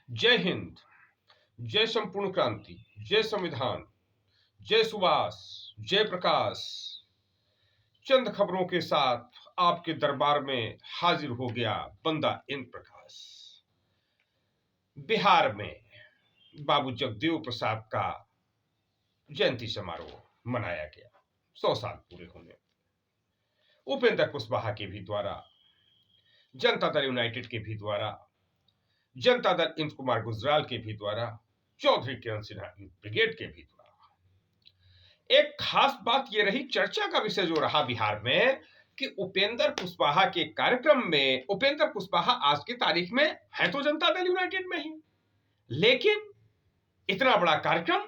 जय हिंद, जय संपूर्ण क्रांति, जय संविधान, जय सुभाष, जय प्रकाश। चंद खबरों के साथ आपके दरबार में हाजिर हो गया बंदा इन प्रकाश। बिहार में बाबू जगदेव प्रसाद का जयंती समारोह मनाया गया। 100 साल पूरे होने। उपेंद्र कुशवाहा के भी द्वारा, जनता दल यूनाइटेड के भी द्वारा, जनता दल इंद्र कुमार गुजराल के भी द्वारा, चौधरी किरण सिन्हा ब्रिगेड के भी द्वारा। एक खास बात यह रही, चर्चा का विषय जो रहा बिहार में, कि उपेंद्र कुशवाहा के कार्यक्रम में, उपेंद्र कुशवाहा आज की तारीख में है तो जनता दल यूनाइटेड में ही, लेकिन इतना बड़ा कार्यक्रम,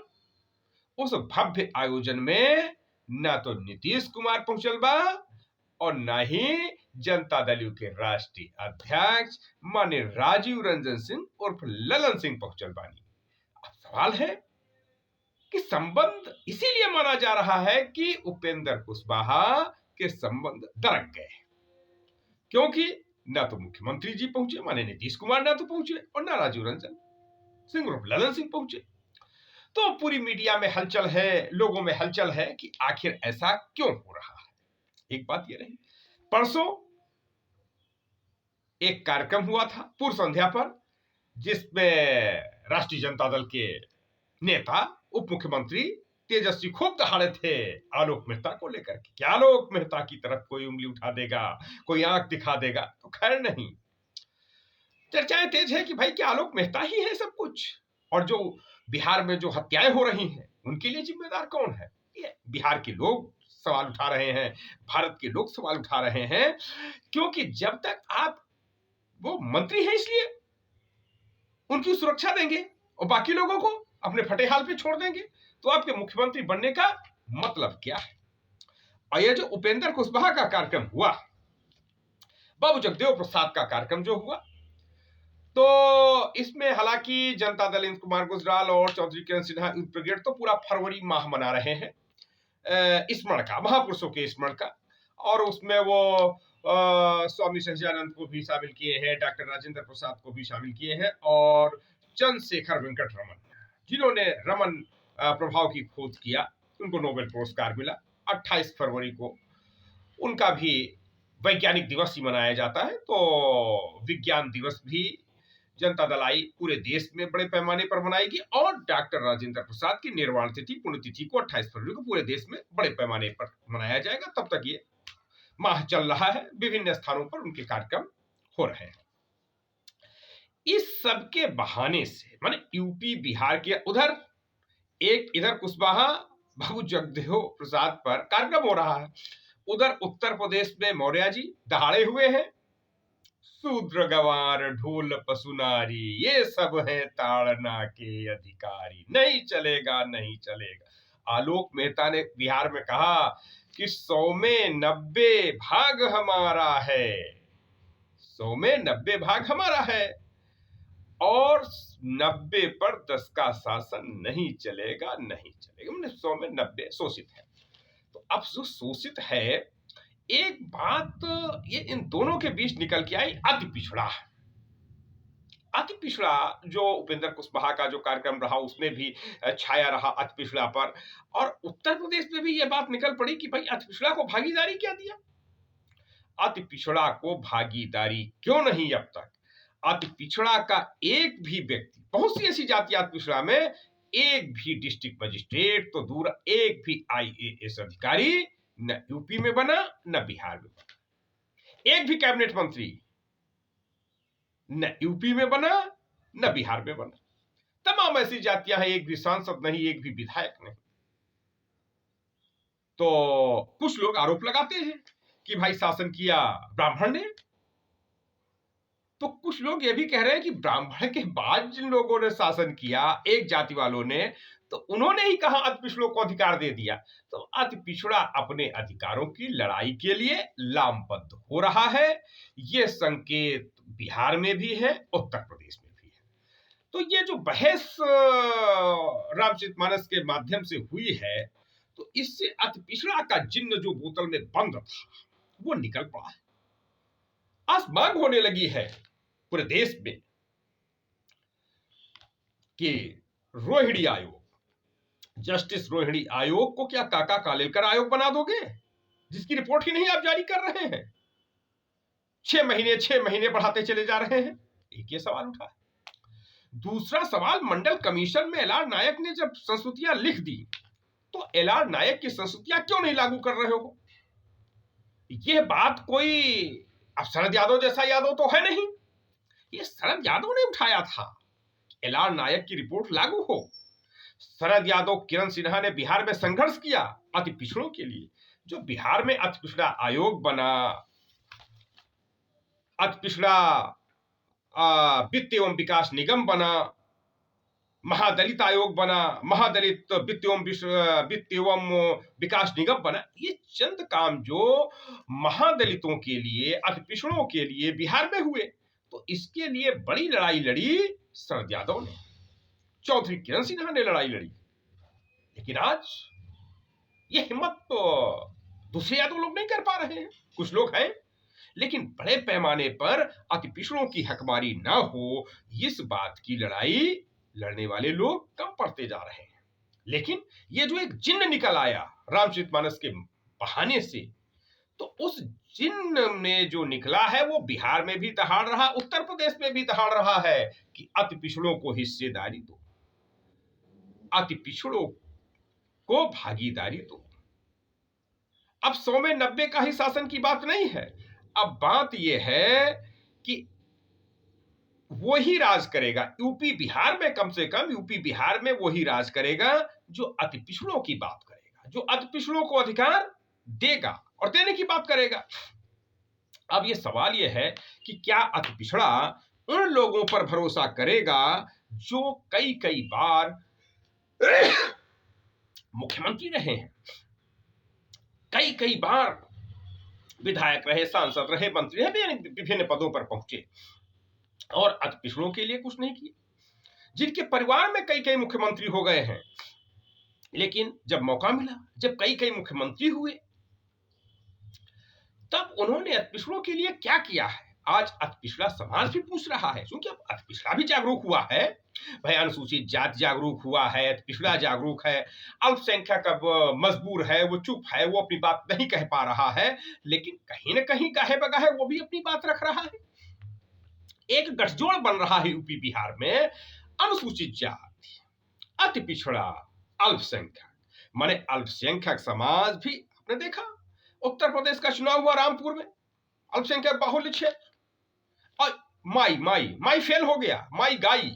उस भव्य आयोजन में ना तो नीतीश कुमार पहुंचल बा और ना ही जनता दल के राष्ट्रीय अध्यक्ष माननीय राजीव रंजन सिंह उर्फ ललन सिंह पहुंचल बानी। अब सवाल है कि संबंध इसीलिए माना जा रहा है कि उपेंद्र कुशवाहा के संबंध दरक गए, क्योंकि ना तो मुख्यमंत्री जी पहुंचे माने नीतीश कुमार ना तो पहुंचे और ना राजीव रंजन सिंह उर्फ ललन सिंह पहुंचे। तो पूरी मीडिया में हलचल है, लोगों में हलचल है कि आखिर ऐसा क्यों हो रहा है। एक बात यह रही, परसों एक कार्यक्रम हुआ था पूर्व संध्या पर, जिसमें राष्ट्रीय जनता दल के नेता उप मुख्यमंत्री तेजस्वी खूब दहाड़े थे आलोक मेहता को लेकर के, क्या आलोक मेहता की तरफ कोई उंगली उठा देगा, कोई आंख दिखा देगा, तो खैर नहीं। चर्चाएं तेज है कि भाई क्या आलोक मेहता ही है सब कुछ, और जो बिहार में जो हत्याएं हो रही हैं उनके लिए जिम्मेदार कौन है। ये बिहार के लोग सवाल उठा रहे हैं, भारत के लोग सवाल उठा रहे हैं, क्योंकि जब तक आप वो मंत्री है इसलिए उनकी सुरक्षा देंगे और बाकी लोगों को अपने फटे हाल पे छोड़ देंगे, तो आपके मुख्यमंत्री बनने का मतलब क्या है। और यह जो उपेंद्र कुशवाहा का कार्यक्रम हुआ, बाबू जगदेव प्रसाद का कार्यक्रम जो हुआ, तो इसमें हालांकि जनता दल इंद्र कुमार गुजराल और चौधरी किरण सिन्हा ब्रिगेड तो पूरा फरवरी माह मना रहे हैं स्मरण का, महापुरुषों के स्मरण का, और उसमें वो स्वामी सहजानंद को भी शामिल किए हैं, डॉक्टर राजेंद्र प्रसाद को भी शामिल किए हैं, और चंद्रशेखर वेंकट रमन, जिन्होंने रमन प्रभाव की खोज किया, उनको नोबेल पुरस्कार मिला। 28 फरवरी को उनका भी वैज्ञानिक दिवस ही मनाया जाता है, तो विज्ञान दिवस भी जनता दल आई पूरे देश में बड़े पैमाने पर मनाएगी, और डॉक्टर राजेंद्र प्रसाद की निर्वाण तिथि पुण्यतिथि को 28 फरवरी को पूरे देश में बड़े पैमाने पर मनाया जाएगा। तब तक ये माह चल रहा है, विभिन्न स्थानों पर उनके कार्यक्रम हो रहे हैं। इस सब के बहाने से माने यूपी बिहार के उधर एक, इधर कुशवाहा बाबू जगदेव प्रसाद पर कार्यक्रम हो रहा है, उधर उत्तर प्रदेश में मौर्य जी दहाड़े हुए हैं, शूद्र गवार ढोल पसुनारी ये सब हैं ताड़ना के अधिकारी, नहीं चलेगा नहीं चलेगा। आलोक मेहता ने बिहार में कहा कि 100 में 90 भाग हमारा है, 100 में 90 भाग हमारा है, और 90 पर 10 का शासन नहीं चलेगा नहीं चलेगा। 100 में 90 शोषित है। तो अब जो शोषित है, एक बात ये इन दोनों के बीच निकल के आई, अति पिछड़ा। अति पिछड़ा जो उपेंद्र कुशवाहा का जो कार्यक्रम रहा उसमें भी छाया रहा अति पिछड़ा पर, और उत्तर प्रदेश में भी यह बात निकल पड़ी कि भाई अति पिछड़ा को भागीदारी क्या दिया, अति पिछड़ा को भागीदारी क्यों नहीं अब तक। अति पिछड़ा का एक भी व्यक्ति, बहुत सी ऐसी जाति अति पिछड़ा में, एक भी डिस्ट्रिक्ट मजिस्ट्रेट तो दूर, एक भी IAS अधिकारी न यूपी में बना न बिहार में बना, एक भी कैबिनेट मंत्री न यूपी में बना न बिहार में बना। तमाम ऐसी जातियां हैं, एक भी सांसद नहीं, एक भी विधायक नहीं। तो कुछ लोग आरोप लगाते हैं कि भाई शासन किया ब्राह्मण ने, तो कुछ लोग ये भी कह रहे हैं कि ब्राह्मण के बाद जिन लोगों ने शासन किया, एक जाति वालों ने, तो उन्होंने ही कहा अति पिछड़ों को अधिकार दे दिया। तो अति पिछड़ा अपने अधिकारों की लड़ाई के लिए लामबद्ध हो रहा है। यह संकेत बिहार में भी है, उत्तर प्रदेश में भी है। तो ये जो बहस रामचरितमानस के माध्यम से हुई है, तो इससे अति पिछड़ा का जिन्न जो बोतल में बंद था वो निकल पड़ा है। आज मांग होने लगी है पूरे देश में कि रोहिणी आयोग, जस्टिस रोहिणी आयोग को क्या काका कालेलकर आयोग बना दोगे, जिसकी रिपोर्ट ही नहीं आप जारी कर रहे हैं? 6 महीने बढ़ाते चले जा रहे हैं। एक ये सवाल उठा। दूसरा सवाल, मंडल कमीशन में एलआर नायक ने जब संस्तुतियां लिख दी तो एलआर नायक की संस्तुतियां क्यों नहीं लागू कर रहे हो? यह बात कोई अब शरद यादव जैसा यादव तो है नहीं, ये शरद यादव ने उठाया था। एलआर नायक की रिपोर्ट लागू हो। शरद यादव, किरण सिन्हा ने बिहार में संघर्ष किया अति पिछड़ों के लिए। जो बिहार में अति पिछड़ा आयोग बना, अति पिछड़ा वित्त एवं विकास निगम बना, महादलित आयोग बना, महादलित वित्त एवं विकास निगम बना, ये चंद काम जो महादलितों के लिए, अति पिछड़ों के लिए बिहार में हुए, तो इसके लिए बड़ी लड़ाई लड़ी शरद यादव ने, चौधरी किरण सिन्हा ने लड़ाई लड़ी। लेकिन आज ये हिम्मत तो दूसरे यादव लोग नहीं कर पा रहे हैं। कुछ लोग हैं, लेकिन बड़े पैमाने पर अति पिछड़ों की हकमारी ना हो, इस बात की लड़ाई लड़ने वाले लोग कम पड़ते जा रहे हैं। लेकिन ये जो एक जिन्न निकल आया रामचरितमानस के बहाने से, तो उस जिन्न में जो निकला है वो बिहार में भी दहाड़ रहा, उत्तर प्रदेश में भी दहाड़ रहा है कि अति पिछड़ों को हिस्सेदारी दो, अति पिछड़ों को भागीदारी दो। अब 100 में 90 का ही शासन की बात नहीं है। अब बात यह है कि वो ही राज करेगा यूपी बिहार में, कम से कम यूपी बिहार में वो ही राज करेगा जो अति पिछड़ों की बात करेगा, जो अति पिछड़ों को अधिकार देगा और देने की बात करेगा। अब ये सवाल ये है कि क्या अति पिछड़ा उन लोगों पर भरोसा करेगा जो कई कई बार मुख्यमंत्री रहे हैं, कई कई बार विधायक रहे, सांसद रहे, मंत्री रहे, विभिन्न पदों पर पहुंचे और अति पिछड़ों के लिए कुछ नहीं किया, जिनके परिवार में कई कई मुख्यमंत्री हो गए हैं। लेकिन जब मौका मिला, जब कई कई मुख्यमंत्री हुए, तब उन्होंने अति पिछड़ों के लिए क्या किया है, आज अति पिछड़ा समाज भी पूछ रहा है। क्योंकि अब अति पिछड़ा भी जागरूक हुआ है भाई, अनुसूचित जाति जागरूक हुआ है, अति पिछड़ा जागरूक है, अल्पसंख्यक अब मजबूर है, वो चुप है, वो अपनी बात नहीं कह पा रहा है, लेकिन कहीं ना कहीं गाहे बगाहे वो भी अपनी बात रख रहा है। एक गठजोड़ बन रहा है यूपी बिहार में, अनुसूचित जाति, अति पिछड़ा, अल्पसंख्यक। माने अल्पसंख्यक समाज भी, आपने देखा उत्तर प्रदेश का चुनाव हुआ रामपुर में, अल्पसंख्यक बाहुल्य क्षेत्र, और माई माई माई फेल हो गया, माई गाई,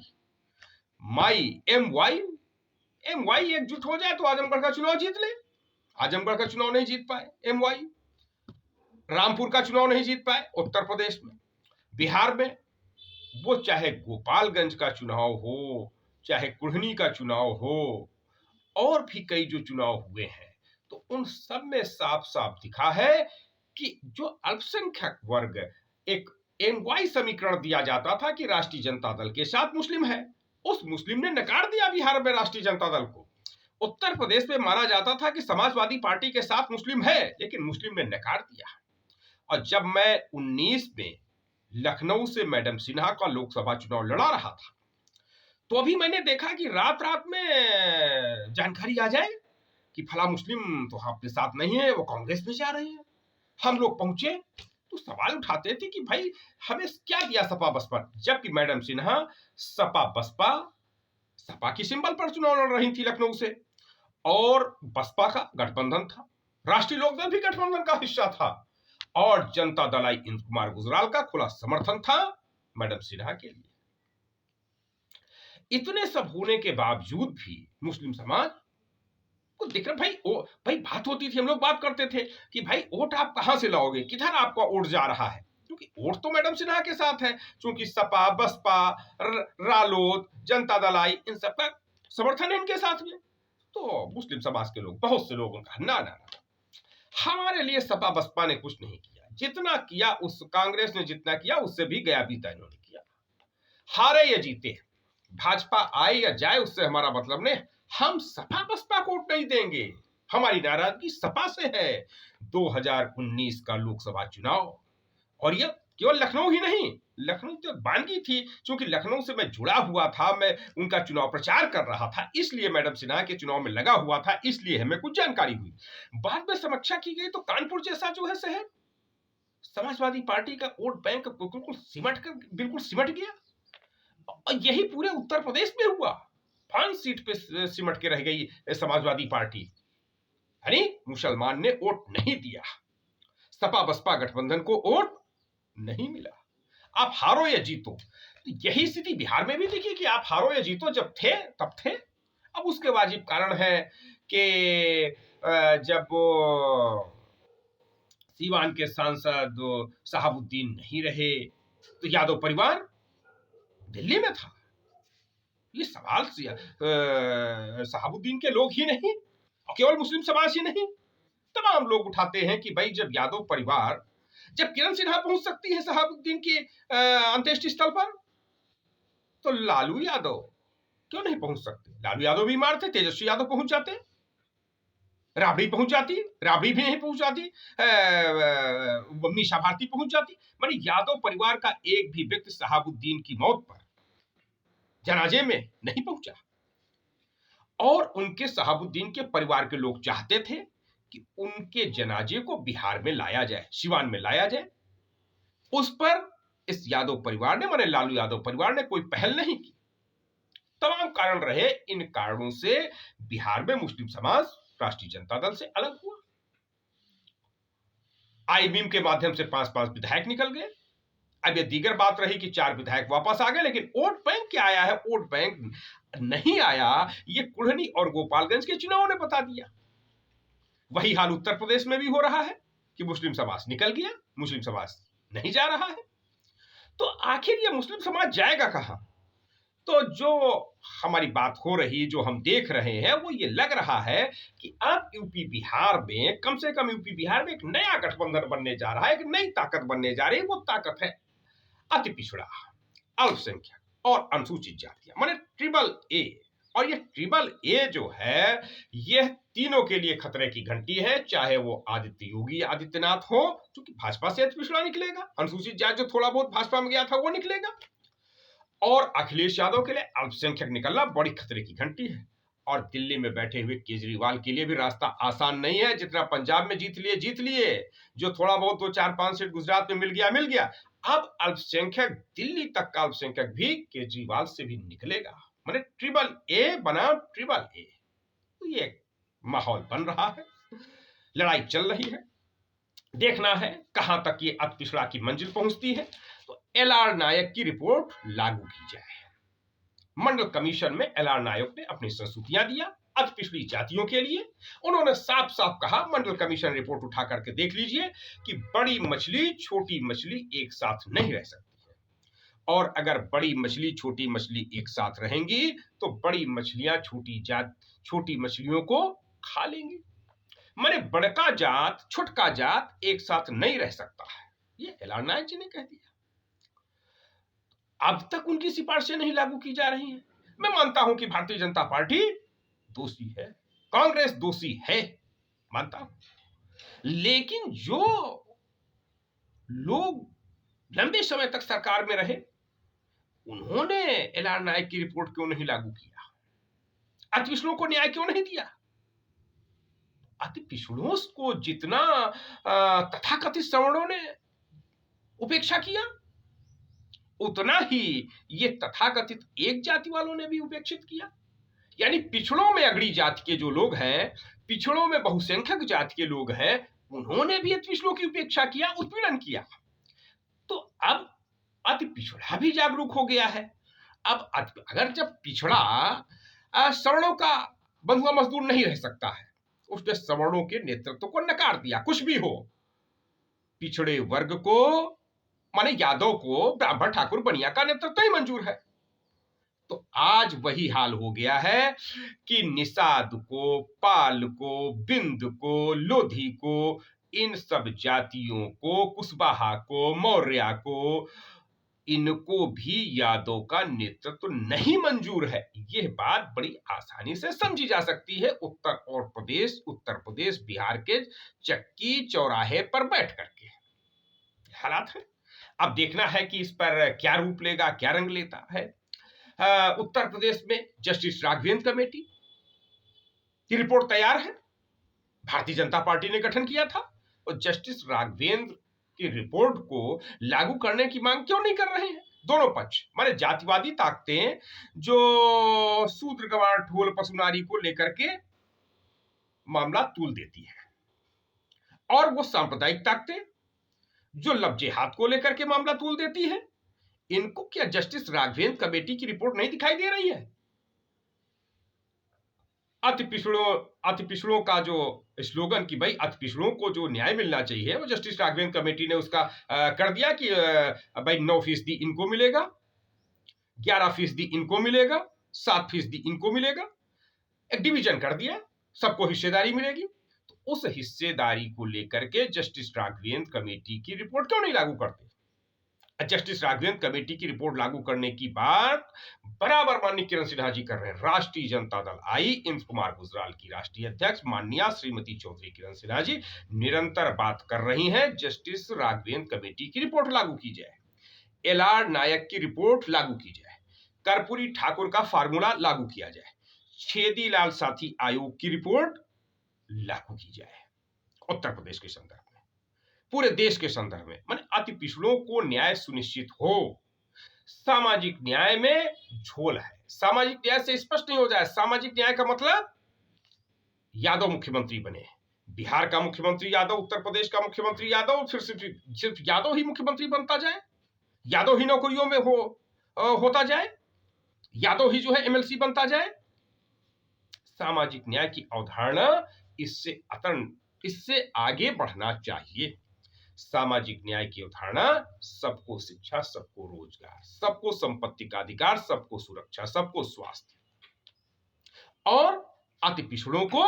माई एम वाई एकजुट हो जाए तो आजमगढ़ का चुनाव जीत ले। आजमगढ़ का चुनाव नहीं जीत पाए एम वाई, रामपुर का चुनाव नहीं जीत पाए उत्तर प्रदेश में। बिहार में वो चाहे गोपालगंज का चुनाव हो, चाहे कुढ़नी का चुनाव हो, और भी कई जो चुनाव हुए हैं, तो उन सब में साफ साफ दिखा है कि जो अल्पसंख्यक वर्ग, एक एमवाई समीकरण दिया जाता था कि राष्ट्रीय जनता दल के साथ मुस्लिम है, उस मुस्लिम ने नकार दिया बिहार में राष्ट्रीय जनता दल को। उत्तर प्रदेश में माना जाता था कि समाजवादी पार्टी के साथ मुस्लिम है, लेकिन मुस्लिम ने नकार दिया। और जब मैं 19 में लखनऊ से मैडम सिन्हा का लोकसभा चुनाव लड़ा रहा था, तो अभी मैंने देखा कि रात रात में जानकारी आ जाए कि फला मुस्लिम तो आपके साथ नहीं है, वो कांग्रेस में जा रहे हैं। हम लोग पहुंचे तो सवाल उठाते थे कि भाई हमें क्या दिया सपा बसपा, जबकि मैडम सिन्हा सपा बसपा, सपा की सिंबल पर चुनाव लड़ रही थी लखनऊ से, और बसपा का गठबंधन था, राष्ट्रीय लोकदल भी गठबंधन का हिस्सा था, और जनता दल आई इंद्र कुमार गुजराल का खुला समर्थन था मैडम सिन्हा के लिए। इतने सब होने के बावजूद भी मुस्लिम समाज को दिख रहा, भाई बात होती थी, हम लोग बात करते थे कि भाई वोट आप कहां से लाओगे, किधर आपका वोट जा रहा है, क्योंकि वोट तो मैडम सिन्हा के साथ है, क्योंकि सपा बसपा रालोद जनता दल आई, इन सबका समर्थन है इनके साथ में। तो मुस्लिम समाज के लोग, बहुत से लोगों का ना ना ना, हमारे लिए सपा बसपा ने कुछ नहीं किया, जितना किया उस कांग्रेस ने जितना किया उससे भी गया बीता इन्होंने किया। हारे या जीते, भाजपा आए या जाए, उससे हमारा मतलब नहीं, हम सपा बसपा को वोट नहीं देंगे, हमारी नाराजगी सपा से है। 2019 का लोकसभा चुनाव, और यह केवल लखनऊ ही नहीं, लखनऊ तो बानगी थी, क्योंकि लखनऊ से मैं जुड़ा हुआ था, मैं उनका चुनाव प्रचार कर रहा था, इसलिए मैडम सिन्हा के चुनाव में लगा हुआ था, इसलिए हमें कुछ जानकारी हुई। बाद में समीक्षा की गई तो कानपुर जैसा जो है शहर, समाजवादी पार्टी का वोट बैंक बिल्कुल सिमट गया, और यही पूरे उत्तर प्रदेश में हुआ। 5 सीट पे सिमट के रह गई समाजवादी पार्टी, यानी मुसलमान ने वोट नहीं दिया, सपा बसपा गठबंधन को वोट नहीं मिला। आप हारो या जीतो, तो यही स्थिति बिहार में भी देखिए कि आप हारो या जीतो, जब थे तब थे। अब उसके वाजिब कारण है कि जब सीवान के सांसद शहाबुद्दीन नहीं रहे तो यादव परिवार दिल्ली में था। ये सवाल शहाबुद्दीन के लोग ही नहीं और केवल मुस्लिम समाज ही नहीं, तमाम लोग उठाते हैं कि भाई जब यादव परिवार, जब किरण सिन्हा पहुंच सकती है शहाबुद्दीन के अंत्येष्टि स्थल पर, तो लालू यादव क्यों नहीं पहुंच सकते? लालू यादव बीमार थे, तेजस्वी यादव पहुंच जाते, राबड़ी पहुंच जाती, राबड़ी भी नहीं पहुंच जाती, मीसा भारती पहुंच जाती। मानी यादव परिवार का एक भी व्यक्ति शहाबुद्दीन की मौत पर जनाजे में नहीं पहुंचा, और उनके शहाबुद्दीन के परिवार के लोग चाहते थे कि उनके जनाजे को बिहार में लाया जाए, सिवान में लाया जाए। उस पर इस यादव परिवार ने, माने लालू यादव परिवार ने कोई पहल नहीं की। तमाम कारण रहे, इन कारणों से बिहार में मुस्लिम समाज राष्ट्रीय जनता दल से अलग हुआ। आईबीएम के माध्यम से 5-5 विधायक निकल गए। अब यह दीगर बात रही कि 4 विधायक वापस आ गए, लेकिन वोट बैंक क्या आया है? वोट बैंक नहीं आया, ये कुल्हनी और गोपालगंज के चुनावों ने बता दिया। वही हाल उत्तर प्रदेश में भी हो रहा है कि मुस्लिम समाज निकल गया, मुस्लिम समाज नहीं जा रहा है। तो आखिर ये मुस्लिम समाज जाएगा कहां? तो जो हमारी बात हो रही, जो हम देख रहे हैं, वो ये लग रहा है कि अब यूपी बिहार में, कम से कम यूपी बिहार में एक नया गठबंधन बनने जा रहा है, एक नई ताकत बनने जा रही है। वो ताकत है अति पिछड़ा, अल्पसंख्यक और अनुसूचित जातियां, माने ट्रिपल ए। और ये ट्रिपल ए जो है, यह तीनों के लिए खतरे की घंटी है, चाहे वो आदित्य योगी आदित्यनाथ हो, क्योंकि भाजपा से अति पिछड़ा निकलेगा, अनुसूचित जाति जो थोड़ा बहुत भाजपा में गया था वो निकलेगा, और अखिलेश यादव के लिए अल्पसंख्यक निकलना बड़ी खतरे की घंटी है। और दिल्ली में बैठे हुए केजरीवाल के लिए भी रास्ता आसान नहीं है। जितना पंजाब में जीत लिए, जो थोड़ा बहुत 2-4-5 सीट गुजरात में मिल गया, अब अल्पसंख्यक, दिल्ली तक का अल्पसंख्यक भी केजरीवाल से भी निकलेगा, माने ट्रिपल ए बना ट्रिपल ए। तो ये माहौल बन रहा है, लड़ाई चल रही है, देखना है कहां तक ये अति पिछड़ा की मंजिल पहुंचती है। तो एलआर नायक की रिपोर्ट लागू की जाए। मंडल कमीशन में एलआर नायक ने अपनी संस्तुतियां दिया अति पिछड़ी जातियों के लिए। उन्होंने साफ साफ कहा, मंडल कमीशन रिपोर्ट उठा करके देख लीजिए कि बड़ी मछली छोटी मछली एक साथ नहीं रह सकती है, और अगर बड़ी मछली छोटी मछली एक साथ रहेंगी तो बड़ी मछलियां छोटी मछलियों को खा लेंगी। माने बड़का जात छुटका जात एक साथ नहीं रह सकता है, ये एलआर नायक जी ने कह दिया। अब तक उनकी सिफारिशें नहीं लागू की जा रही हैं। मैं मानता हूं कि भारतीय जनता पार्टी दोषी है, कांग्रेस दोषी है, मानता हूं, लेकिन जो लोग लंबे समय तक सरकार में रहे, उन्होंने एलआर नायक की रिपोर्ट क्यों नहीं लागू किया? अति पिछड़ों को न्याय क्यों नहीं दिया? अति पिछड़ों को जितना तथाकथित सवर्णों ने उपेक्षा किया, उतना ही ये तथाकथित एक जाति वालों ने भी उपेक्षित किया। यानी पिछड़ों में अगड़ी जाति के जो लोग हैं, पिछड़ों में बहुसंख्यक जाति के लोग हैं, उन्होंने भी अति पिछड़ों की उपेक्षा किया, उत्पीड़न किया। तो अब अति पिछड़ा भी जागरूक हो गया है। अब अगर जब पिछड़ा सवर्णों का बंधुआ मजदूर नहीं रह सकता है, उसने सवर्णों के नेतृत्व को नकार दिया। कुछ भी हो, पिछड़े वर्ग को, माने यादव को, ब्राह्मण ठाकुर बनिया का नेतृत्व ही मंजूर है। तो आज वही हाल हो गया है कि निषाद को, पाल को, बिंद को, लोधी को, इन सब जातियों को, कुशवाहा को, मौर्य को, इनको भी यादव का नेतृत्व नहीं मंजूर है। यह बात बड़ी आसानी से समझी जा सकती है उत्तर प्रदेश बिहार के चक्की चौराहे पर बैठ करके। हालात है। अब देखना है कि इस पर क्या रूप लेगा, क्या रंग लेता है। उत्तर प्रदेश में जस्टिस राघवेंद्र कमेटी की रिपोर्ट तैयार है, भारतीय जनता पार्टी ने गठन किया था, और जस्टिस राघवेंद्र की रिपोर्ट को लागू करने की मांग क्यों नहीं कर रहे हैं दोनों पक्ष? माने जातिवादी ताकतें जो शूद्र गवार ढोल पशुनारी को लेकर के मामला तूल देती है, और वो सांप्रदायिक ताकतें जो लफ्जे हाथ को लेकर के मामला तूल देती है, इनको क्या जस्टिस राघवेंद्र कमेटी की रिपोर्ट नहीं दिखाई दे रही है? अति पिछड़ों का जो स्लोगन कि भाई अति पिछड़ों को जो न्याय मिलना चाहिए, वो जस्टिस राघवेंद्र कमेटी ने उसका कर दिया कि भाई 9% इनको मिलेगा, 11% इनको मिलेगा, 7% इनको मिलेगा। एक डिवीजन कर दिया, सबको हिस्सेदारी मिलेगी। तो उस हिस्सेदारी को लेकर के जस्टिस राघवेंद्र कमेटी की रिपोर्ट क्यों नहीं लागू करते? जस्टिस राघवेंद्र कमेटी की रिपोर्ट लागू करने की बात बराबर माननीय किरण सिन्हा जी कर रहे हैं। राष्ट्रीय जनता दल आई इंद्र कुमार गुजराल की राष्ट्रीय अध्यक्ष माननीय श्रीमती चौधरी किरण सिन्हा जी निरंतर बात कर रही हैं, जस्टिस राघवेंद्र कमेटी की रिपोर्ट लागू की जाए, एलआर नायक की रिपोर्ट लागू की जाए, कर्पूरी ठाकुर का फार्मूला लागू किया जाए, छेदीलाल साथी आयोग की रिपोर्ट लागू की जाए। उत्तर प्रदेश के संदर्भ में, पूरे देश के संदर्भ में, माने अति पिछड़ों को न्याय सुनिश्चित हो। सामाजिक न्याय में झोल है, सामाजिक न्याय से स्पष्ट नहीं हो जाए। सामाजिक न्याय का मतलब यादव मुख्यमंत्री बने, बिहार का मुख्यमंत्री यादव, उत्तर प्रदेश का मुख्यमंत्री यादव, फिर सिर्फ यादव ही मुख्यमंत्री बनता जाए, यादव ही नौकरियों में होता जाए, यादव ही जो है एमएलसी बनता जाए। सामाजिक न्याय की अवधारणा इससे आगे बढ़ना चाहिए। सामाजिक न्याय की अवधारणा सबको शिक्षा, सबको रोजगार, सबको संपत्ति का अधिकार, सबको सुरक्षा, सबको स्वास्थ्य, और अति पिछड़ों को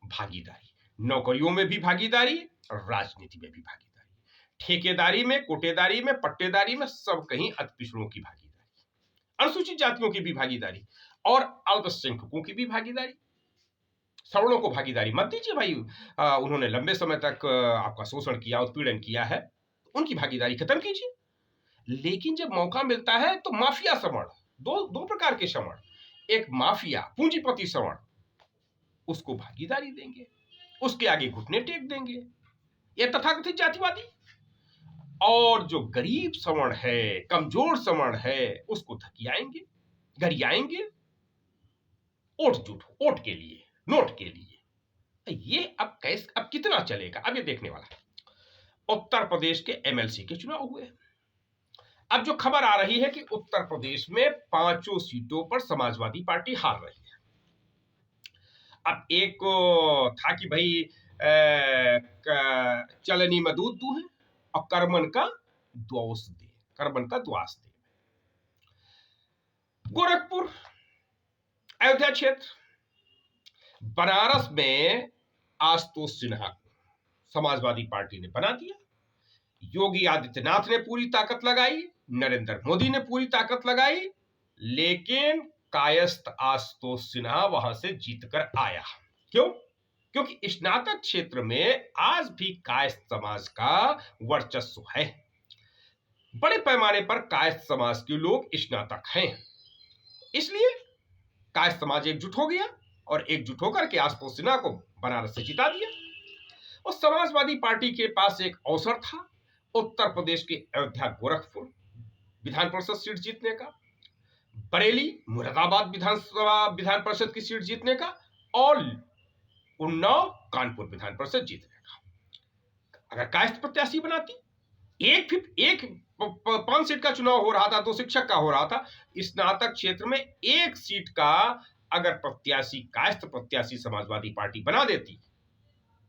भागीदारी, नौकरियों में भी भागीदारी और राजनीति में भी भागीदारी, ठेकेदारी में, कोटेदारी में, पट्टेदारी में, सब कहीं अति पिछड़ों की भागीदारी, अनुसूचित जातियों की भी भागीदारी और अल्पसंख्यकों की भी भागीदारी। सवर्णों को भागीदारी मत दीजिए भाई, उन्होंने लंबे समय तक आपका शोषण किया, उत्पीड़न किया है, उनकी भागीदारी खत्म कीजिए। लेकिन जब मौका मिलता है तो माफिया सवर्ण, दो प्रकार के सवर्ण, एक माफिया पूंजीपति सवर्ण, उसको भागीदारी देंगे, उसके आगे घुटने टेक देंगे, ये तथाकथित जातिवादी। और जो गरीब सवर्ण है, कमजोर सवर्ण है, उसको धकियाएंगे, गरियाएंगे, वोट के लिए, नोट के लिए। ये अब कितना चलेगा, अब ये देखने वाला है। उत्तर प्रदेश के एमएलसी के चुनाव हुए, अब जो खबर आ रही है कि उत्तर प्रदेश में 5 सीटों पर समाजवादी पार्टी हार रही है। अब एक था कि भाई चलनी में दूध दूहे और करमन का द्वास दे। गोरखपुर, अयोध्या क्षेत्र, बनारस में आशुतोष सिन्हा को समाजवादी पार्टी ने बना दिया। योगी आदित्यनाथ ने पूरी ताकत लगाई, नरेंद्र मोदी ने पूरी ताकत लगाई, लेकिन कायस्थ आशुतोष सिन्हा वहां से जीतकर आया। क्यों? क्योंकि स्नातक क्षेत्र में आज भी कायस्थ समाज का वर्चस्व है। बड़े पैमाने पर कायस्थ समाज के लोग स्नातक हैं, इसलिए कायस्थ समाज एकजुट हो गया और एकजुट होकर के आशुतोष सिन्हा को बनारस से जिता दिया। और समाजवादी पार्टी के पास एक अवसर था उत्तर प्रदेश के अयोध्या गोरखपुर विधान परिषद सीट जीतने का, बरेली मुरादाबाद विधान परिषद की सीट जीतने का, और उन्नाव कानपुर विधान परिषद जीतने का। अगर कायस्थ प्रत्याशी बनाती, एक 5 सीट का चुनाव हो रहा था, 2 शिक्षक का हो रहा था, स्नातक क्षेत्र में 1 सीट का अगर प्रत्याशी कायस्थ प्रत्याशी समाजवादी पार्टी बना देती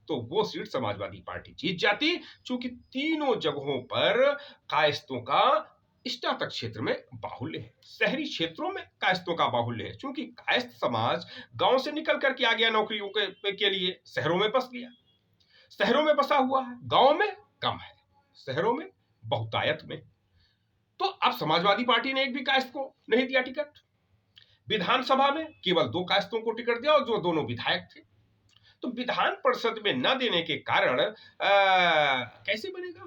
तो वो सीट समाजवादी पार्टी जीत जाती। चूंकि तीनों जगहों पर कायस्थों का स्नातक क्षेत्र में बाहुल्य है, शहरी क्षेत्रों में कायस्थों का बाहुल्य है। चूंकि कायस्थ समाज गांव से निकल करके आ गया नौकरियों के लिए, शहरों में बस गया, शहरों में बसा हुआ है, गांव में कम है, शहरों में बहुतायत में। तो अब समाजवादी पार्टी ने एक भी कायस्थ को नहीं दिया टिकट। विधानसभा में केवल 2 कायस्थों को टिकट दिया, और जो दोनों विधायक थे। तो विधान परिषद में न देने के कारण कैसे बनेगा?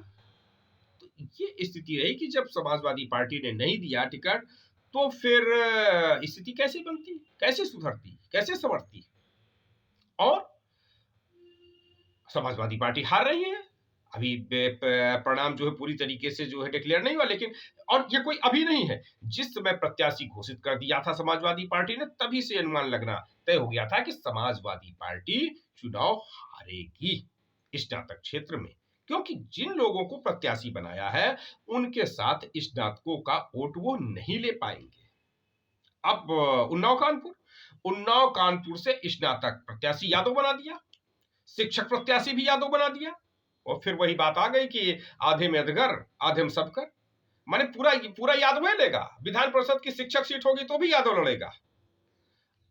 तो ये स्थिति रही कि जब समाजवादी पार्टी ने नहीं दिया टिकट, तो फिर स्थिति कैसे बनती, कैसे सुधरती, कैसे संवरती। और समाजवादी पार्टी हार रही है। अभी परिणाम जो है पूरी तरीके से जो है डिक्लेयर नहीं हुआ, लेकिन और ये कोई अभी नहीं है, जिस समय प्रत्याशी घोषित कर दिया था समाजवादी पार्टी ने, तभी से अनुमान लगना तय हो गया था कि समाजवादी पार्टी चुनाव हारेगी स्नातक क्षेत्र में, क्योंकि जिन लोगों को प्रत्याशी बनाया है उनके साथ स्नातकों का वोट वो नहीं ले पाएंगे। अब उन्नाव कानपुर से स्नातक प्रत्याशी यादव बना दिया, शिक्षक प्रत्याशी भी यादव बना दिया, और फिर वही बात आ गई कि आधे में अधगर आधे में सबकर, माने पूरा पूरा यादव लेगा। विधान परिषद की शिक्षक सीट होगी तो भी यादव लड़ेगा,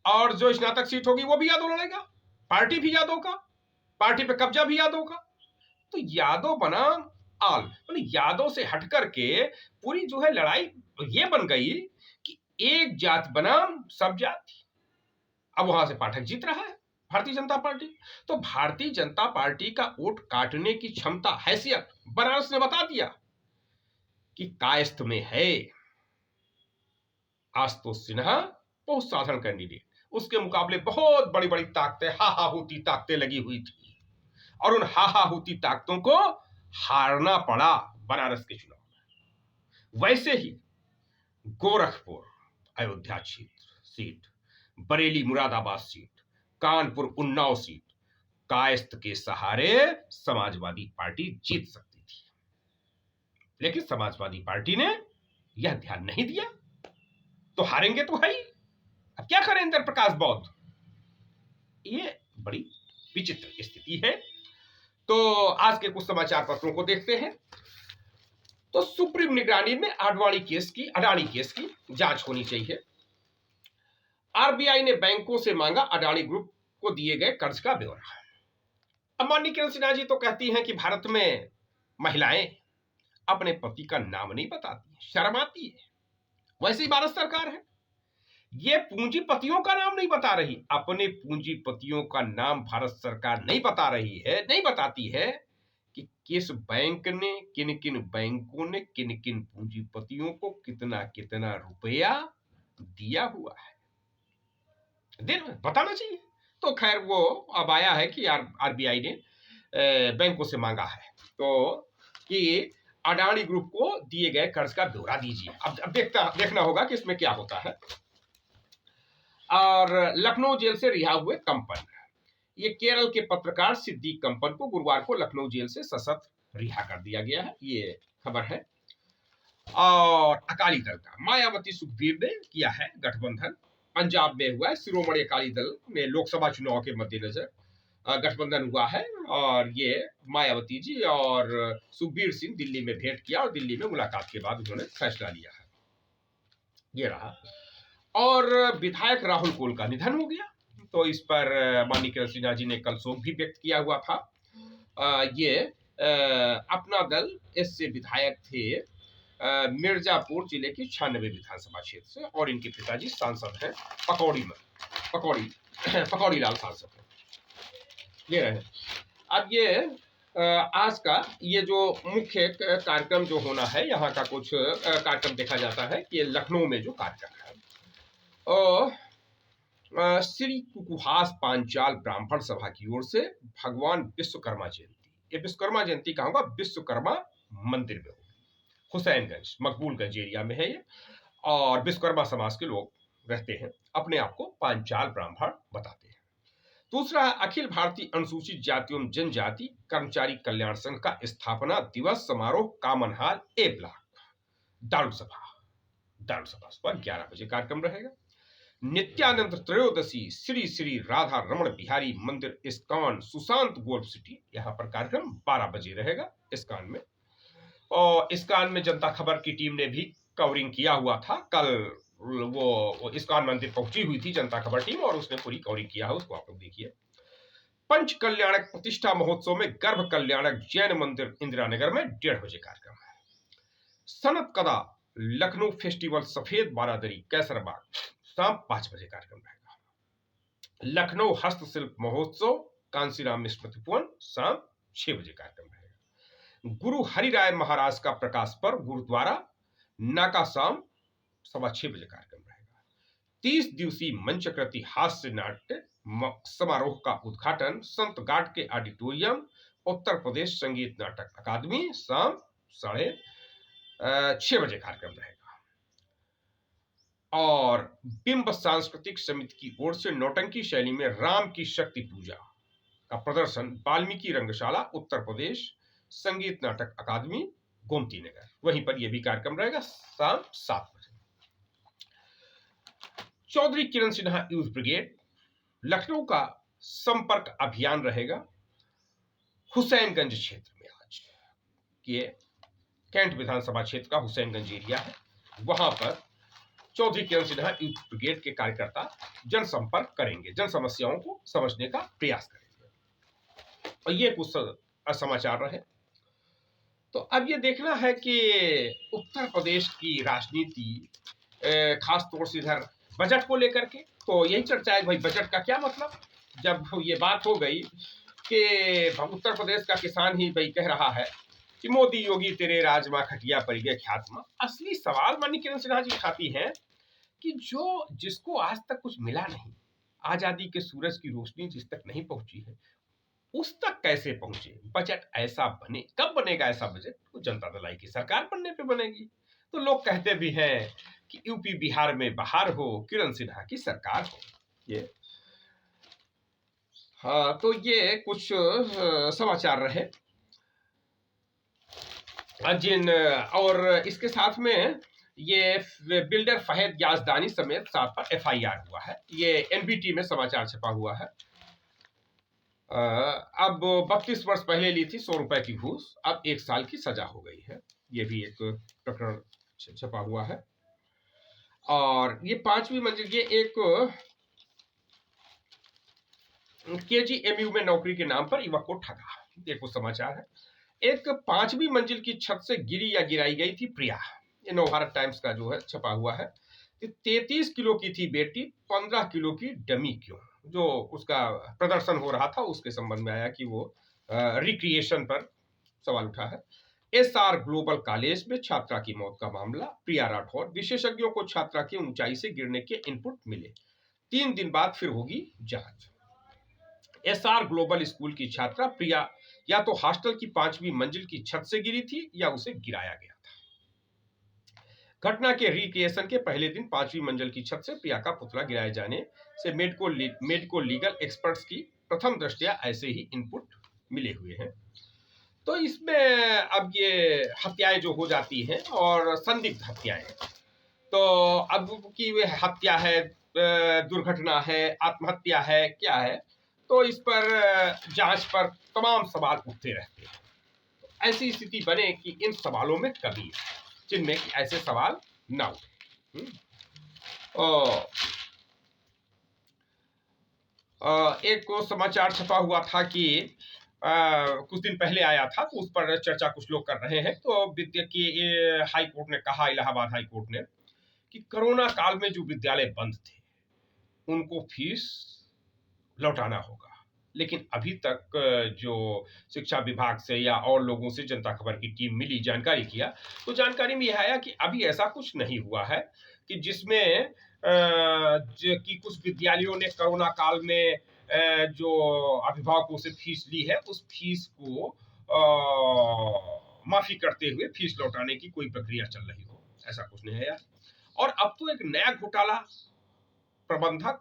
और जो स्नातक सीट होगी वो भी यादव लड़ेगा, पार्टी भी यादव का, पार्टी पे कब्जा भी यादव का। तो यादव बनाम आल, माने यादव से हट करके पूरी जो है लड़ाई ये बन गई कि एक जात बनाम सब जाति। अब वहां से पाठक जीत रहा है भारतीय जनता पार्टी। तो भारतीय जनता पार्टी का वोट काटने की क्षमता, हैसियत बनारस ने बता दिया कि कायस्थ में है। आशुतोष सिन्हा बहुत साधारण कैंडिडेट, उसके मुकाबले बहुत बड़ी बड़ी ताकतें, हाहा होती ताकतें लगी हुई थी, और उन हाहा होती ताकतों को हारना पड़ा बनारस के चुनाव में। वैसे ही गोरखपुर अयोध्या क्षेत्र seat, Bareilly Moradabad seat, Kanpur Unnao seat Kayastha के सहारे समाजवादी पार्टी जीत सकती थी, लेकिन समाजवादी पार्टी ने यह ध्यान नहीं दिया, तो हारेंगे तो है ही। अब क्या करें इंद्र प्रकाश बौद्ध, ये बड़ी विचित्र स्थिति है। तो आज के कुछ समाचार पत्रों को देखते हैं। तो सुप्रीम निगरानी में अडानी केस की जांच होनी चाहिए। आरबीआई ने बैंकों से मांगा अडानी ग्रुप को दिए गए कर्ज का ब्यौरा। अब माननीय किरण सिन्हा जी तो कहती हैं कि भारत में महिलाएं अपने पति का नाम नहीं बताती, शर्म आती है। वैसे ही भारत सरकार है, ये पूंजीपतियों का नाम नहीं बता रही, अपने पूंजीपतियों का नाम भारत सरकार नहीं बता रही है, नहीं बताती है कि किस बैंक ने, किन किन बैंकों ने किन किन पूंजीपतियों को कितना कितना रुपया दिया हुआ है, बताना चाहिए। तो खैर वो अब आया है कि आरबीआई ने बैंकों से मांगा है तो कि अडानी ग्रुप को दिए गए कर्ज का ब्यौरा दीजिए। अब देखना होगा कि इसमें क्या होता है। और लखनऊ जेल से रिहा हुए कंपन, ये केरल के पत्रकार सिद्दीक कंपन को गुरुवार को लखनऊ जेल से सशर्त रिहा कर दिया गया है, ये खबर है। और अकाली दल का मायावती सुखबीर ने किया है गठबंधन, पंजाब में हुआ है। शिरोमणि अकाली दल में लोकसभा चुनाव के मद्देनजर गठबंधन हुआ है, और ये मायावती जी और सुखबीर सिंह दिल्ली में भेंट किया, और दिल्ली में मुलाकात के बाद उन्होंने फैसला लिया है, ये रहा। और विधायक राहुल कोल का निधन हो गया, तो इस पर माननीय किरण सिन्हा जी ने कल शोक भी व्यक्त किया हुआ था। ये अपना दल इससे विधायक थे मिर्जापुर जिले की 96 विधानसभा क्षेत्र से, और इनके पिताजी सांसद हैं पकौड़ी लाल सांसद हैं, ये रहे। अब ये आज का ये जो मुख्य कार्यक्रम जो होना है, यहाँ का कुछ कार्यक्रम देखा जाता है कि लखनऊ में जो कार्यक्रम है, श्री कुकुहास पांचाल ब्राह्मण सभा की ओर से भगवान विश्वकर्मा जयंती, ये विश्वकर्मा जयंती कहूंगा विश्वकर्मा मंदिर में होगी, हुसैनगंज मकबूलगंज एरिया में है ये, और विश्वकर्मा समाज के लोग रहते हैं, अपने आप को पांचाल ब्राह्मण बताते हैं। दूसरा है अखिल भारतीय अनुसूचित जाति एवं जनजाति कर्मचारी कल्याण संघ का स्थापना दिवस समारोह कामनहाल ए ब्लॉक दारुसभा पर 11 बजे कार्यक्रम रहेगा। नित्यानंद त्रयोदशी श्री श्री राधा रमण बिहारी मंदिर इस्कॉन सुशांत गोल्फ सिटी, यहाँ पर कार्यक्रम 12 बजे रहेगा इस्कॉन में। और इस्कॉन में जनता खबर की टीम ने भी कवरिंग किया हुआ था, कल वो इस्कॉन मंदिर पहुंची हुई थी जनता खबर टीम, और उसने पूरी कवरिंग किया है, उसको आप लोग देखिए। पंच कल्याणक प्रतिष्ठा महोत्सव में गर्भ कल्याणक जैन मंदिर इंदिरा नगर में 1:30 बजे कार्यक्रम है। सनत कदा लखनऊ फेस्टिवल सफेद बारादरी कैसरबाग शाम 5 बजे कार्यक्रम रहेगा। लखनऊ हस्तशिल्प महोत्सव कांसीराम स्मृति भवन शाम 6 बजे कार्यक्रम रहेगा। गुरु हरिराय महाराज का प्रकाश पर्व गुरुद्वारा नाकासाम 6:15 कार्यक्रम रहेगा। 30 दिवसीय मंचकृति हास्य नाट्य समारोह का उद्घाटन संत घाट के ऑडिटोरियम उत्तर प्रदेश संगीत नाटक अकादमी शाम 6:30 कार्यक्रम रहेगा। और बिंब सांस्कृतिक समिति की ओर से नौटंकी शैली में राम की शक्ति पूजा का प्रदर्शन वाल्मीकि रंगशाला उत्तर प्रदेश संगीत नाटक अकादमी गोमती नगर, वहीं पर यह भी कार्यक्रम रहेगा शाम 7 बजे। चौधरी किरण सिन्हा यूथ ब्रिगेड लखनऊ का संपर्क अभियान रहेगा हुसैनगंज क्षेत्र में। आज ये कैंट विधानसभा क्षेत्र का हुसैनगंज एरिया है, वहां पर चौधरी किरण सिन्हा यूथ ब्रिगेड के कार्यकर्ता जनसंपर्क करेंगे, जन समस्याओं को समझने का प्रयास करेंगे। और ये कुछ समाचार रहे। तो अब ये देखना है कि उत्तर प्रदेश की राजनीति खास तौर से इधर बजट को लेकर के, तो यही चर्चा है भाई बजट का क्या मतलब। जब ये बात हो गई कि उत्तर प्रदेश का किसान ही भाई कह रहा है कि मोदी योगी तेरे राजमा खटिया पड़ गए ख्यातमा, असली सवाल माननीय किरण सिन्हा जी उठाती हैं कि जिसको आज तक कुछ मिला नहीं, आजादी के सूरज की रोशनी जिस तक नहीं पहुंची है उस तक कैसे पहुंचे। बजट ऐसा बने, कब बनेगा ऐसा बजट, तो जनता दल की सरकार बनने पे बनेगी। तो लोग कहते भी हैं कि यूपी बिहार में बहार हो, किरण सिन्हा की सरकार हो। ये हाँ, तो ये कुछ समाचार रहे और इसके साथ में ये बिल्डर फहद याजदानी समेत 7 पर FIR हुआ है। ये NBT में समाचार छपा हुआ है। अब 32 वर्ष पहले ली थी 100 रुपए की घूस, अब 1 साल की सजा हो गई है। ये भी एक प्रकरण छपा हुआ है। और ये 5वीं मंजिल, ये एक KGMU में नौकरी के नाम पर युवक को ठगा, ये कुछ समाचार है। एक 5वीं मंजिल की छत से गिरी या गिराई गई थी प्रिया, ये नवभारत टाइम्स का जो है छपा हुआ है। 33 किलो की थी बेटी, 15 किलो की डमी क्यों, जो उसका प्रदर्शन हो रहा था उसके संबंध में आया कि वो रिक्रिएशन पर सवाल उठा है। SR ग्लोबल कॉलेज में छात्रा की मौत का मामला, प्रिया राठौर, विशेषज्ञों को छात्रा की ऊंचाई से गिरने के इनपुट मिले, 3 दिन बाद फिर होगी जांच। SR ग्लोबल स्कूल की छात्रा प्रिया या तो हॉस्टल की 5वीं मंजिल की छत से गिरी थी या उसे गिराया गया था। घटना के रिक्रिएशन के पहले दिन 5वीं मंजिल की छत से प्रिया का पुतला गिराए जाने से मेडिको लीगल एक्सपर्ट्स की प्रथम दृष्टया ऐसे ही इनपुट मिले हुए हैं। तो इसमें अब ये हत्याएं जो हो जाती हैं और संदिग्ध हत्याएं, तो अब की वे हत्या है, दुर्घटना है, आत्महत्या है, क्या है, तो इस पर जांच पर तमाम सवाल उठते रहते हैं। ऐसी स्थिति बने कि इन सवालों में कमी है, जिनमें कि ऐसे सवाल ना उठे। एक को समाचार छपा हुआ था कि कुछ दिन पहले आया था, तो उस पर चर्चा कुछ लोग कर रहे हैं। तो हाई कोर्ट ने कहा, इलाहाबाद हाई कोर्ट ने, कि कोरोना काल में जो विद्यालय बंद थे उनको फीस लौटाना होगा। लेकिन अभी तक जो शिक्षा विभाग से या और लोगों से जनता खबर की टीम मिली, जानकारी किया, तो जानकारी में यह आया कि अभी ऐसा कुछ नहीं हुआ है कि जिसमें कि कुछ विद्यालयों ने कोरोना काल में जो अभिभावकों से फीस ली है उस फीस को माफी करते हुए फीस लौटाने की कोई प्रक्रिया चल रही हो, ऐसा कुछ नहीं है। और अब तो एक नया घोटाला, प्रबंधक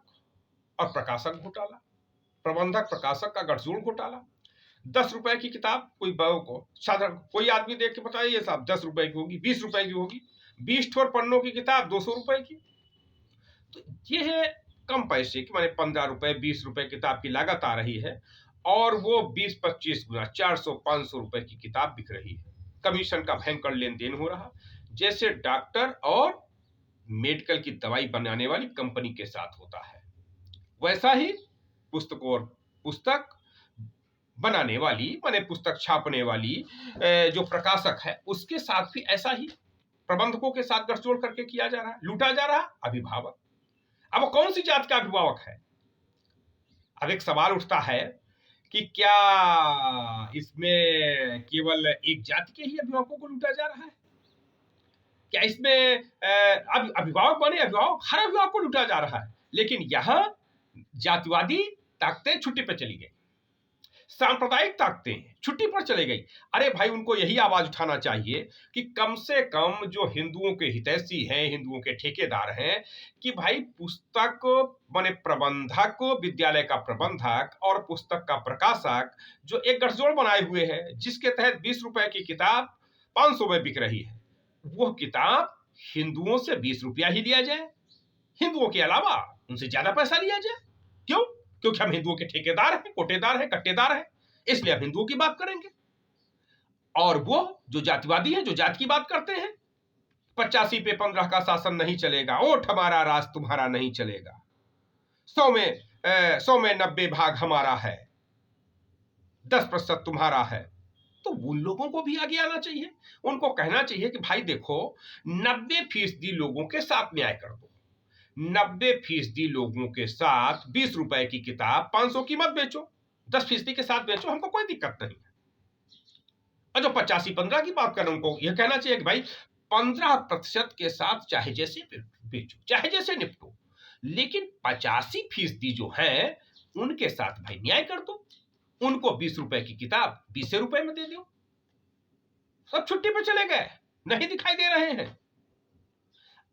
और प्रकाशक घोटाला, प्रबंधक प्रकाशक का गठजोड़ घोटाला। 10 रुपए की किताब साधारण कोई आदमी देख के बताइए साहब, 10 रुपए की होगी, 20 रुपए की होगी, 20 ठोर पन्नों की किताब 200 रुपए की। तो ये है कम पैसे की, माने 15 रुपए 20 रुपए किताब की लागत आ रही है और वो 20-25 गुना 400-500 रुपए की किताब बिक रही है। कमीशन का भयंकर लेन देन हो रहा, जैसे डॉक्टर और मेडिकल की दवाई बनाने वाली कंपनी के साथ होता है, वैसा ही पुस्तक बनाने वाली, माने पुस्तक छापने वाली जो प्रकाशक है उसके साथ भी ऐसा ही प्रबंधकों के साथ गठजोड़ करके किया जा रहा है, लूटा जा रहा अभिभावक। अब कौन सी जात का अभिभावक है? अब एक सवाल उठता है कि क्या इसमें केवल एक जाति के ही अभिभावकों को लूटा जा रहा है? क्या इसमें अभिभावक बने अभिभावक, हर अभिभावक को लूटा जा रहा है? लेकिन यहां जातिवादी ताकतें छुट्टी पर चली गई, सांप्रदायिक ताकतें छुट्टी पर चले गई। अरे भाई, उनको यही आवाज उठाना चाहिए कि कम से कम जो हिंदुओं के हितैषी हैं, हिंदुओं के ठेकेदार हैं, कि भाई पुस्तक माने प्रबंधक, विद्यालय का प्रबंधक और पुस्तक का प्रकाशक जो एक गठजोड़ बनाए हुए हैं, जिसके तहत 20 रुपए की किताब 500 में बिक रही है, वो किताब हिंदुओं से 20 रुपया ही लिया जाए, हिंदुओं के अलावा उनसे ज्यादा पैसा लिया जाए। क्यों? क्योंकि हम हिंदुओं के ठेकेदार हैं, कोटेदार हैं, कट्टेदार हैं, इसलिए हम हिंदुओं की बात करेंगे। और वो जो जातिवादी हैं, जो जाति की बात करते हैं, 85 पे 15 का शासन नहीं चलेगा, वोट हमारा, राज तुम्हारा नहीं चलेगा, 100 में 90 भाग हमारा है, 10% तुम्हारा है, तो उन लोगों को भी आगे आना चाहिए। उनको कहना चाहिए कि भाई देखो, 90% लोगों के साथ न्याय कर दो, 90% लोगों के साथ 20 रुपए की किताब 500 की मत बेचो, 10% के साथ बेचो, हमको कोई दिक्कत नहीं है। और जो 85-15 की बात करें, उनको यह कहना चाहिए कि भाई 15% के साथ चाहे जैसे बेचो, चाहे जैसे निपटो, लेकिन 85% जो है उनके साथ भाई न्याय कर दो, उनको 20 रुपए की किताब 20 रुपए में दे दो। सब छुट्टी पर चले गए, नहीं दिखाई दे रहे हैं।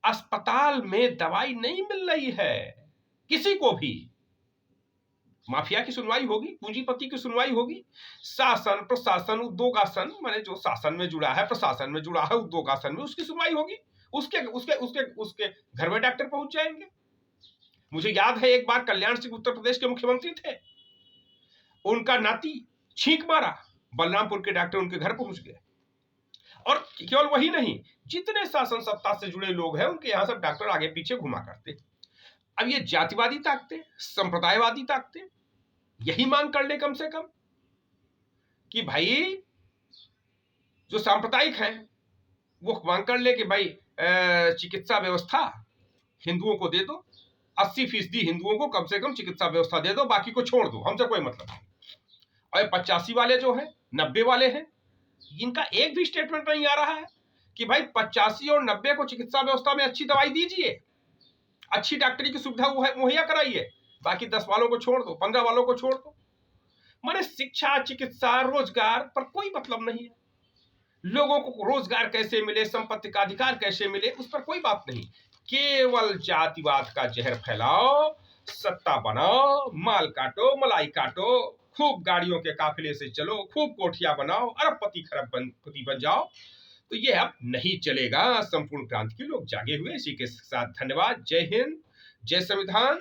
अस्पताल में दवाई नहीं मिल रही है किसी को भी, माफिया की सुनवाई होगी, पूंजीपति की सुनवाई होगी, शासन प्रशासन उद्योगासन, माने जो शासन में जुड़ा है, प्रशासन में जुड़ा है, उद्योगासन में, उसकी सुनवाई होगी, उसके उसके उसके उसके घर में डॉक्टर पहुंच जाएंगे। मुझे याद है एक बार कल्याण सिंह उत्तर प्रदेश के मुख्यमंत्री थे, उनका नाती छींक मारा, बलरामपुर के डॉक्टर उनके घर पहुंच गए। और केवल वही नहीं, जितने शासन सत्ता से जुड़े लोग हैं उनके यहां सब डॉक्टर आगे पीछे घुमा करते। अब ये जातिवादी ताकतें, संप्रदायवादी ताकतें यही मांग कर ले कम से कम कि भाई जो सांप्रदायिक हैं वो मांग कर ले कि भाई चिकित्सा व्यवस्था हिंदुओं को दे दो, 80% हिंदुओं को कम से कम चिकित्सा व्यवस्था दे दो, बाकी को छोड़ दो, हमसे कोई मतलब नहीं। और 85 वाले जो हैं, 90 वाले हैं, इनका एक भी स्टेटमेंट नहीं आ रहा है कि भाई 85 और 90 को चिकित्सा व्यवस्था में अच्छी दवाई दीजिए, अच्छी डॉक्टरी की सुविधा मुहैया कराइए, बाकी 10 वालों को छोड़ दो, 15 वालों को छोड़ दो। माने शिक्षा, चिकित्सा, रोजगार पर कोई मतलब नहीं है, लोगों को रोजगार कैसे मिले, संपत्ति का अधिकार कैसे मिले, उस पर कोई बात नहीं। केवल जातिवाद का जहर फैलाओ, सत्ता बनाओ, माल काटो, मलाई काटो, खूब गाड़ियों के काफिले से चलो, खूब कोठियां बनाओ, अरबपति खरबपति बन जाओ, तो ये अब नहीं चलेगा। संपूर्ण क्रांति के लोग जागे हुए। इसी के साथ धन्यवाद। जय हिंद, जय संविधान,